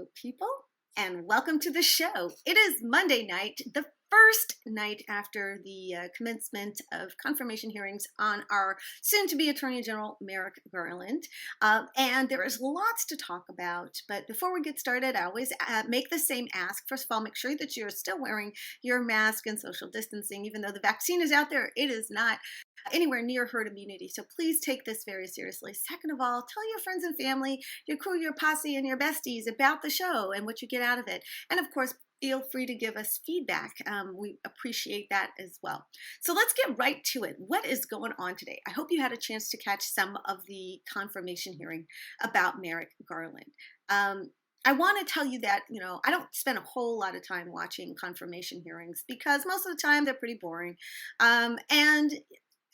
Hello, people, and welcome to the show. It is Monday night, the first night after the commencement of confirmation hearings on our soon-to-be Attorney General Merrick Garland. And there is lots to talk about, but before we get started, I always make the same ask. First of all, make sure that you're still wearing your mask and social distancing. Even though the vaccine is out there, it is not anywhere near herd immunity. So please take this very seriously. Second of all, tell your friends and family, your crew, your posse, and your besties about the show and what you get out of it. And of course, feel free to give us feedback. We appreciate that as well. So let's get right to it. What is going on today? I hope you had a chance to catch some of the confirmation hearing about Merrick Garland. I want to tell you that, I don't spend a whole lot of time watching confirmation hearings because most of the time they're pretty boring.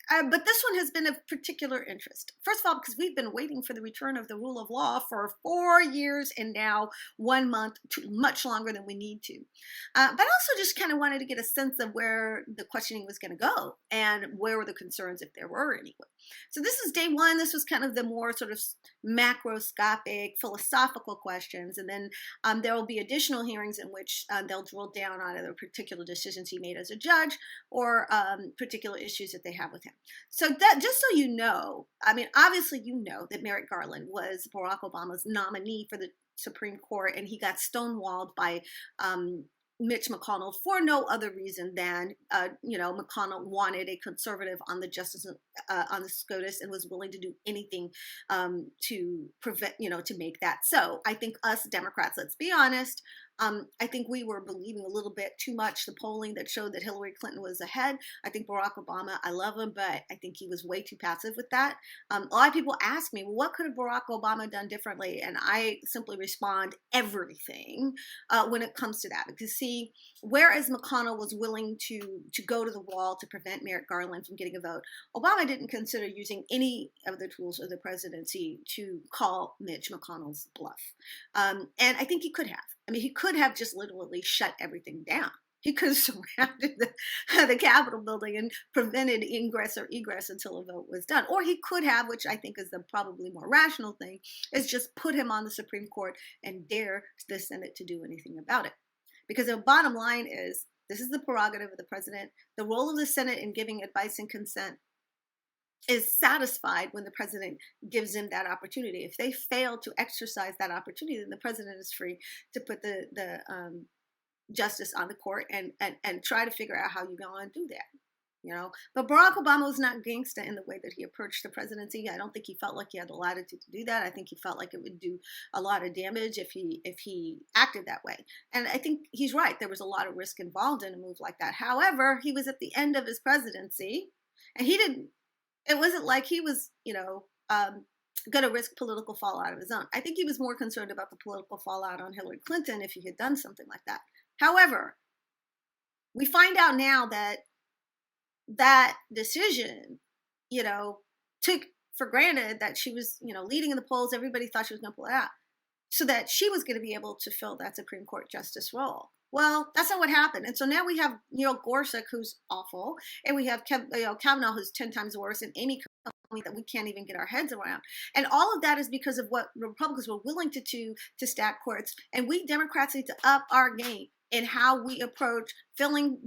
But this one has been of particular interest. First of all, because we've been waiting for the return of the rule of law for 4 years and now 1 month, much longer than we need to. But also just kind of wanted to get a sense of where the questioning was going to go and where were the concerns, if there were any. So this is day one. This was kind of the more sort of macroscopic, philosophical questions. And then there will be additional hearings in which they'll drill down on either particular decisions he made as a judge or particular issues that they have with him. So that, just so you know, obviously you know that Merrick Garland was Barack Obama's nominee for the Supreme Court, and he got stonewalled by Mitch McConnell for no other reason than, McConnell wanted a conservative on the justice on the SCOTUS and was willing to do anything to prevent, to make that so. I think us Democrats, let's be honest, I think we were believing a little bit too much the polling that showed that Hillary Clinton was ahead. I think Barack Obama, I love him, but I think he was way too passive with that. A lot of people ask me, well, what could have Barack Obama done differently? And I simply respond, everything when it comes to that. Because see, whereas McConnell was willing to go to the wall to prevent Merrick Garland from getting a vote, Obama didn't consider using any of the tools of the presidency to call Mitch McConnell's bluff. And I think he could have. He could have just literally shut everything down. He could have surrounded the Capitol building and prevented ingress or egress until a vote was done. Or he could have, which I think is the probably more rational thing, is just put him on the Supreme Court and dare the Senate to do anything about it. Because the bottom line is, this is the prerogative of the president. The role of the Senate in giving advice and consent is satisfied when the president gives them that opportunity. If they fail to exercise that opportunity, then the president is free to put the justice on the court and try to figure out how you go and do that. But Barack Obama was not gangsta in the way that he approached the presidency. I don't think he felt like he had the latitude to do that. I think he felt like it would do a lot of damage if he acted that way. And I think he's right. There was a lot of risk involved in a move like that. However, he was at the end of his presidency, and it wasn't like he was, going to risk political fallout of his own. I think he was more concerned about the political fallout on Hillary Clinton if he had done something like that. However, we find out now that that decision, took for granted that she was, leading in the polls. Everybody thought she was going to pull it out so that she was going to be able to fill that Supreme Court justice role. Well, that's not what happened. And so now we have Gorsuch, who's awful, and we have Kavanaugh, who's 10 times worse, and Amy that we can't even get our heads around. And all of that is because of what Republicans were willing to do to stack courts. And we Democrats need to up our game in how we approach filling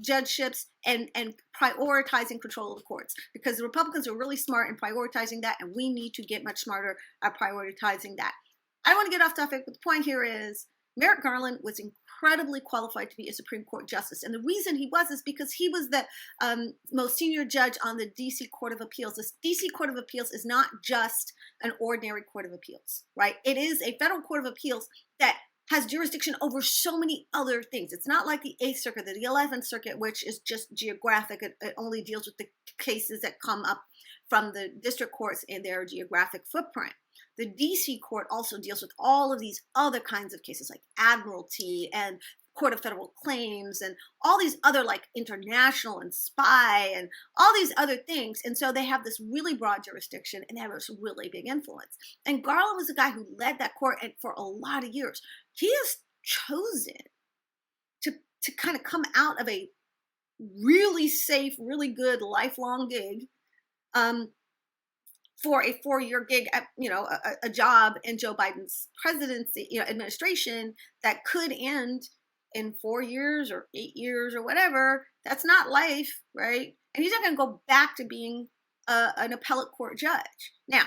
judgeships and prioritizing control of the courts. Because the Republicans are really smart in prioritizing that, and we need to get much smarter at prioritizing that. I don't want to get off topic, but the point here is Merrick Garland was incredibly qualified to be a Supreme Court justice. And the reason he was is because he was the most senior judge on the D.C. Court of Appeals. This D.C. Court of Appeals is not just an ordinary court of appeals, right? It is a federal court of appeals that has jurisdiction over so many other things. It's not like the 8th Circuit, the 11th Circuit, which is just geographic. It only deals with the cases that come up from the district courts in their geographic footprint. The D.C. court also deals with all of these other kinds of cases like admiralty and Court of Federal Claims and all these other like international and spy and all these other things. And so they have this really broad jurisdiction and they have this really big influence. And Garland was the guy who led that court and for a lot of years. He has chosen to kind of come out of a really safe, really good lifelong gig for a 4-year gig at, a job in Joe Biden's presidency, administration that could end in 4 years or 8 years or whatever. That's not life, right? And he's not going to go back to being an appellate court judge. Now,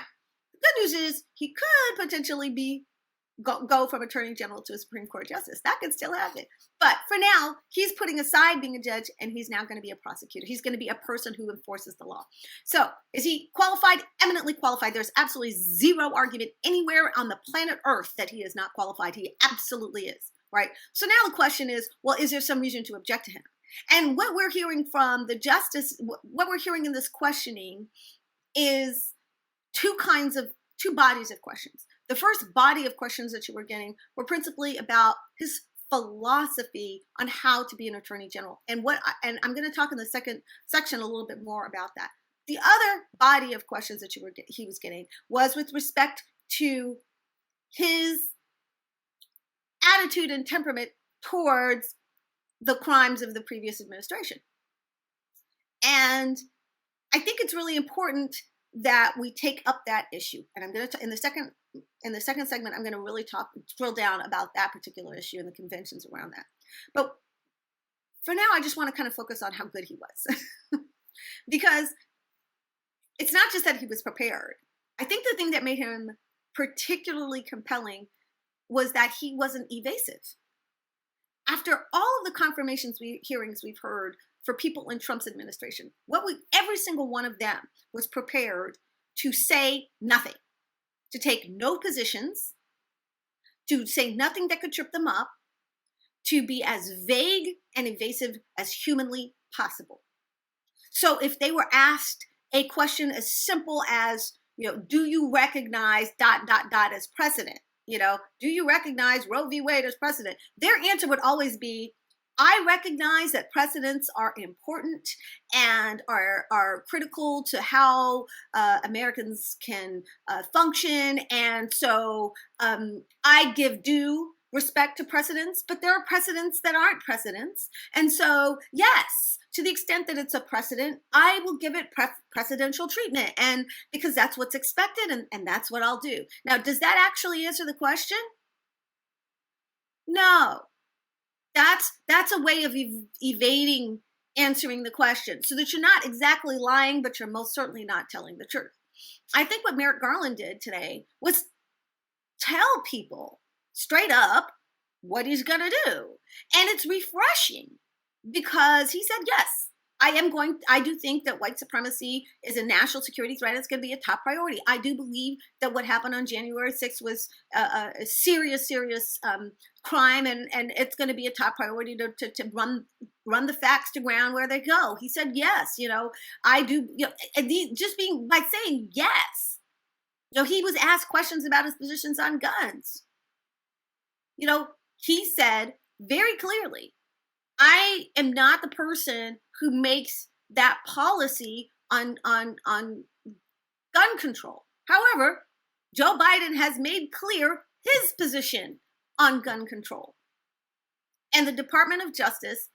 the good news is he could potentially go from attorney general to a Supreme Court justice. That could still happen. But for now, he's putting aside being a judge, and he's now going to be a prosecutor. He's going to be a person who enforces the law. So is he qualified? Eminently qualified. There's absolutely zero argument anywhere on the planet Earth that he is not qualified. He absolutely is, right? So now the question is, well, is there some reason to object to him? And what we're hearing from the justice, what we're hearing in this questioning is two bodies of questions. The first body of questions that you were getting were principally about his philosophy on how to be an attorney general. And I'm going to talk in the second section a little bit more about that. The other body of questions that he was getting was with respect to his attitude and temperament towards the crimes of the previous administration. And I think it's really important that we take up that issue. And I'm going to, in the second segment, I'm going to really drill down about that particular issue and the conventions around that. But for now, I just want to kind of focus on how good he was. Because it's not just that he was prepared. I think the thing that made him particularly compelling was that he wasn't evasive. After all of the hearings we've heard for people in Trump's administration, every single one of them was prepared to say nothing, to take no positions, to say nothing that could trip them up, to be as vague and evasive as humanly possible. So if they were asked a question as simple as, do you recognize ... as precedent? Do you recognize Roe v. Wade as precedent? Their answer would always be, I recognize that precedents are important and are critical to how Americans can function. And so I give due respect to precedents, but there are precedents that aren't precedents. And so, yes, to the extent that it's a precedent, I will give it precedential treatment, and because that's what's expected, and that's what I'll do. Now, does that actually answer the question? No. That's a way of evading answering the question, so that you're not exactly lying, but you're most certainly not telling the truth. I think what Merrick Garland did today was tell people straight up what he's going to do. And it's refreshing because he said, yes, I do think that white supremacy is a national security threat. It's going to be a top priority. I do believe that what happened on January 6th was a serious crime, and it's going to be a top priority to run the facts to ground where they go. He said, yes, I do, and by saying yes, he was asked questions about his positions on guns. He said very clearly, I am not the person who makes that policy on gun control. However, Joe Biden has made clear his position on gun control. And the Department of Justice,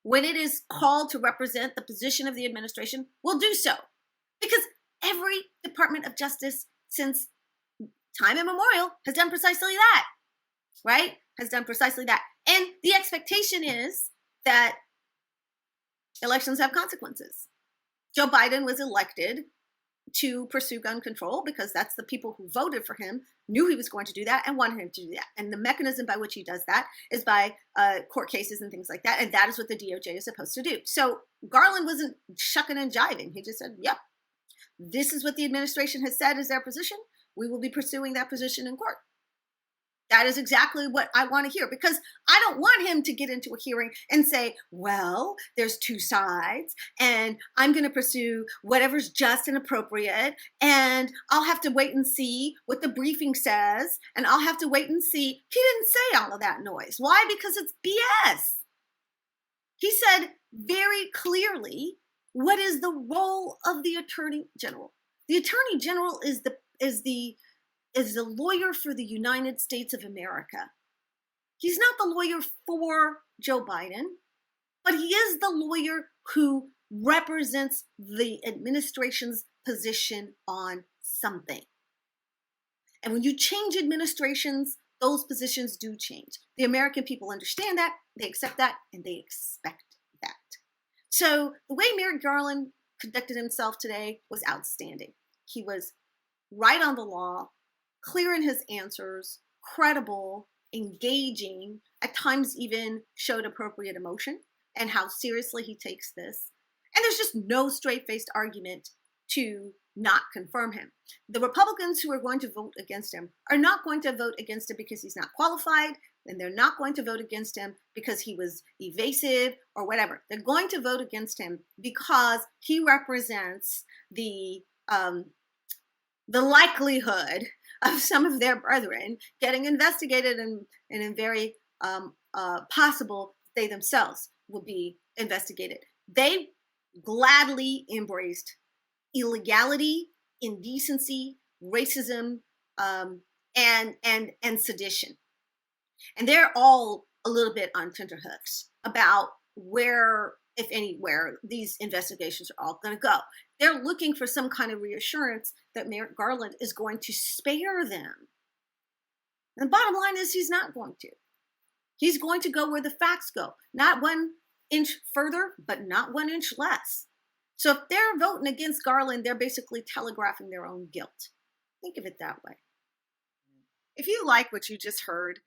when it is called to represent the position of the administration, will do so. Because every Department of Justice since time immemorial has done precisely that, right? Has done precisely that. And the expectation is that elections have consequences. Joe Biden was elected to pursue gun control because that's the people who voted for him, knew he was going to do that, and wanted him to do that. And the mechanism by which he does that is by court cases and things like that. And that is what the DOJ is supposed to do. So Garland wasn't shucking and jiving. He just said, yep, this is what the administration has said is their position. We will be pursuing that position in court. That is exactly what I want to hear, because I don't want him to get into a hearing and say, well, there's two sides and I'm going to pursue whatever's just and appropriate, and I'll have to wait and see what the briefing says, and I'll have to wait and see. He didn't say all of that noise. Why? Because it's BS. He said very clearly what is the role of the Attorney General. The Attorney General is the lawyer for the United States of America. He's not the lawyer for Joe Biden, but he is the lawyer who represents the administration's position on something. And when you change administrations, those positions do change. The American people understand that, they accept that, and they expect that. So the way Merrick Garland conducted himself today was outstanding. He was right on the law, clear in his answers, credible, engaging, at times even showed appropriate emotion and how seriously he takes this. And there's just no straight-faced argument to not confirm him. The Republicans who are going to vote against him are not going to vote against him because he's not qualified, and they're not going to vote against him because he was evasive or whatever. They're going to vote against him because he represents the likelihood of some of their brethren getting investigated, and in very possible they themselves will be investigated. They gladly embraced illegality, indecency, racism, and sedition. And they're all a little bit on tenterhooks about where, if anywhere, these investigations are all going to go. They're looking for some kind of reassurance that Merrick Garland is going to spare them. And the bottom line is he's not going to. He's going to go where the facts go. Not 1 inch further, but not 1 inch less. So if they're voting against Garland, they're basically telegraphing their own guilt. Think of it that way. If you like what you just heard,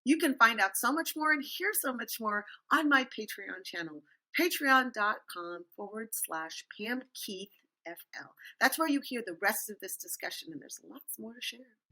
you can find out so much more and hear so much more on my Patreon channel, patreon.com/PamKeithFL. That's where you hear the rest of this discussion, and there's lots more to share.